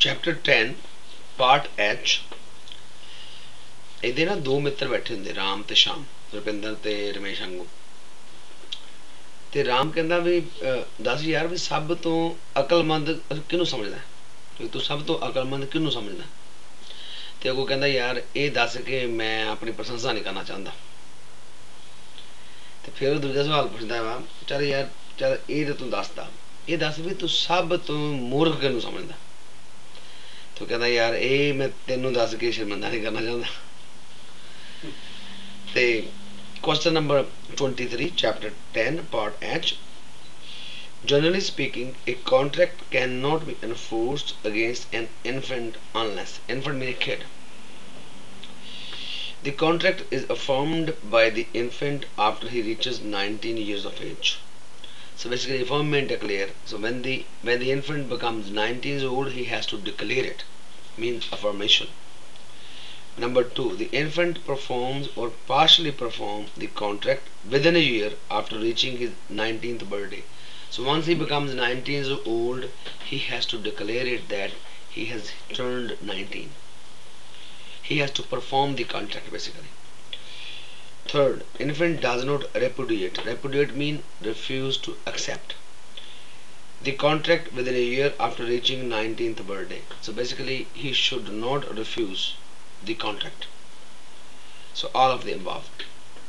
Chapter 10 Part H। ਇਹਦੇ ਨਾ ਦੋ ਮਿੱਤਰ ਬੈਠੇ ਹੁੰਦੇ, ਰਾਮ ਤੇ ਸ਼ਾਮ, ਰੁਪਿੰਦਰ ਤੇ ਰਮੇਸ਼ ਵਾਂਗੂ। ਤੇ ਰਾਮ ਕਹਿੰਦਾ ਵੀ ਦੱਸ ਯਾਰ ਵੀ ਸਭ ਤੋਂ ਅਕਲਮੰਦ ਕਿਹਨੂੰ ਸਮਝਦਾ, ਵੀ ਤੂੰ ਸਭ ਤੋਂ ਅਕਲਮੰਦ ਕਿਹਨੂੰ ਸਮਝਦਾ। ਤੇ ਅੱਗੋਂ ਕਹਿੰਦਾ ਯਾਰ ਇਹ ਦੱਸ ਕੇ ਮੈਂ ਆਪਣੀ ਪ੍ਰਸ਼ੰਸਾ ਨਹੀਂ ਕਰਨਾ ਚਾਹੁੰਦਾ। ਤੇ ਫਿਰ ਉਹ ਦੂਜਾ ਸਵਾਲ ਪੁੱਛਦਾ ਵਾ, ਚੱਲ ਯਾਰ ਚੱਲ ਇਹ ਤਾਂ ਤੂੰ ਦੱਸਦਾ, ਇਹ ਦੱਸ ਵੀ ਤੂੰ ਸਭ ਤੋਂ ਮੂਰਖ ਕਿਹਨੂੰ ਸਮਝਦਾ। ਤੂੰ ਕਹਿੰਦਾ ਯਾਰ ਇਹ ਮੈਂ ਤੈਨੂੰ ਦੱਸ ਕੇ ਸ਼ਰਮਿੰਦਾ ਨਹੀਂ ਕਰਨਾ ਚਾਹੁੰਦਾ। ਤੇ question number 23 chapter 10 part H। Generally speaking, a contract cannot be enforced against an infant unless infant means kid. The contract is affirmed by the infant after he reaches 19 years of age. So basically affirmation declare. So when the infant becomes 19 years old, he has to declare it, means affirmation. Number 2, the infant performs or partially perform the contract within a year after reaching his 19th birthday. So once he becomes 19 years old, he has to declare it that he has turned 19. He has to perform the contract basically. Third, infant does not repudiate. Repudiate means refuse to accept the contract within a year after reaching 19th birthday. So basically he should not refuse the contract. So all of the above.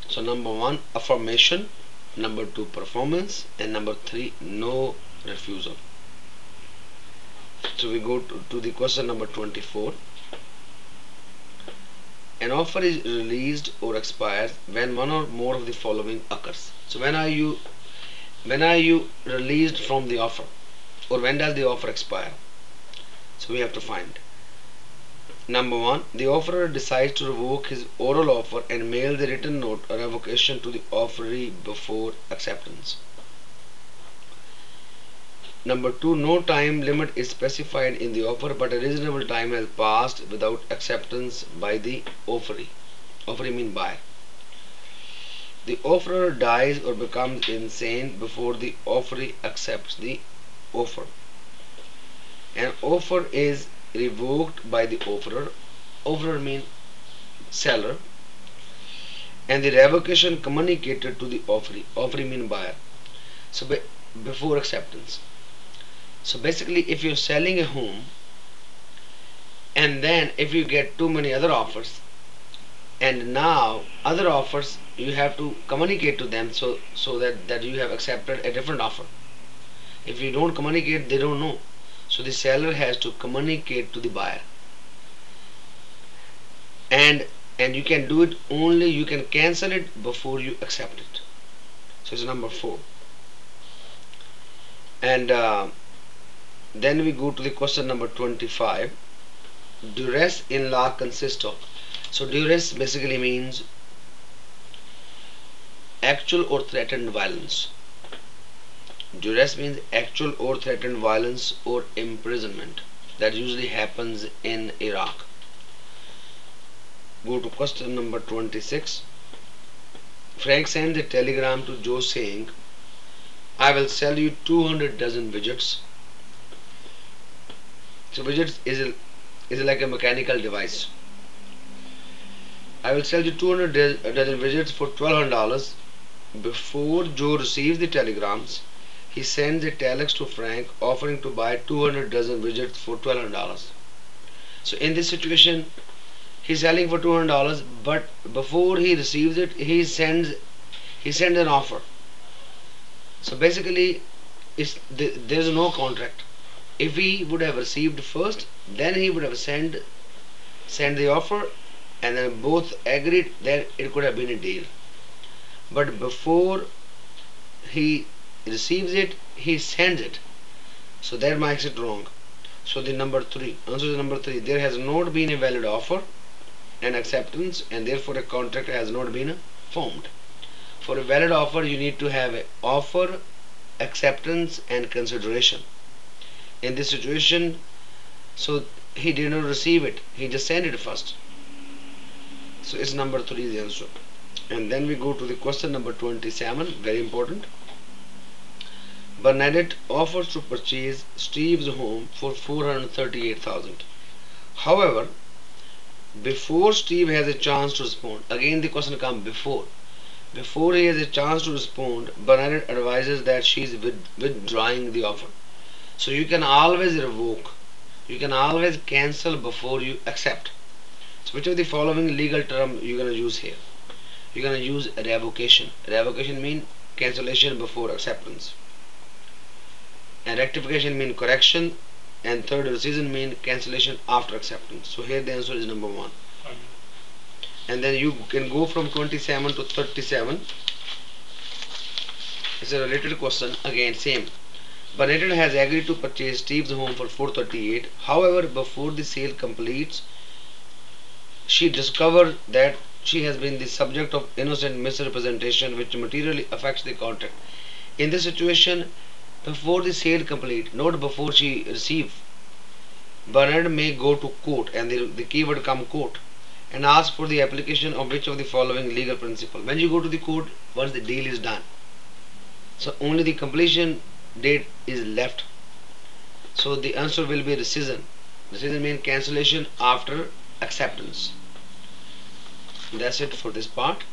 So number 1 affirmation, number 2 performance, and number 3 no refusal. So we go to the question number 24. An offer is released or expires when one or more of the following occurs. So when are you released from the offer, or when does the offer expire? So we have to find. Number 1, the offerer decides to revoke his oral offer and mail the written note or revocation to the offeree before acceptance. Number 2, no time limit is specified in the offer, but a reasonable time has passed without acceptance by the offeree. Offeree means buyer. The offerer dies or becomes insane before the offeree accepts the offer. An offer is revoked by the offerer. Offerer means seller, and the revocation communicated to the offeree. Offeree means buyer. So before acceptance. So basically if you're selling a home and then if you get too many other offers, and now other offers you have to communicate to them so that you have accepted a different offer. If you don't communicate, they don't know. So the seller has to communicate to the buyer, and you can do it only, you can cancel it before you accept it. So it's number 4. And then we go to the question number 25. Duress in law consists of. So duress basically means actual or threatened violence. Duress means actual or threatened violence or imprisonment. That usually happens in Iraq. Go to question number 26. Frank sends a telegram to Joe saying, I will sell you 200 dozen widgets. So widgets is like a mechanical device. I will sell you 200 dozen widgets for $1,200. Before Joe receives the telegrams, he sends a telex to Frank offering to buy 200 dozen widgets for $1,200. So in this situation, he's selling for $200, but before he receives it, he sends an offer. So basically, there is no contract. If he would have received first, then he would have sent the offer, and then both agreed, then it could have been a deal. But before he receives it, he sends it, so that makes it wrong. So the number 3, answer is number 3. There has not been a valid offer and acceptance, and therefore a contract has not been formed. For a valid offer, you need to have an offer, acceptance, and consideration. In this situation, so he did not receive it, he just sent it first. So it's number 3 the answer. And then we go to the question number 27, very important. Bernadette offers to purchase Steve's home for 438,000. However, before Steve has a chance to respond, again the question comes before. Before he has a chance to respond, Bernadette advises that she is withdrawing the offer. So you can always revoke, you can always cancel before you accept. So which of the following legal term you're gonna use here? You're gonna use revocation. Revocation means cancellation before acceptance, and rectification means correction, and third rescission means cancellation after acceptance. So here the answer is number one. And then you can go from 27 to 37. It's a related question, again same. Bernadette has agreed to purchase Steve's home for 438. However, before the sale completes, she discovered that she has been the subject of innocent misrepresentation which materially affects the contract. In this situation, before the sale complete, not before she receive, Bernard may go to court, and the keyword come court, and ask for the application of which of the following legal principle. When you go to the court, once the deal is done, so only the completion date is left. So the answer will be rescission. Rescission means cancellation after acceptance. That's it for this part.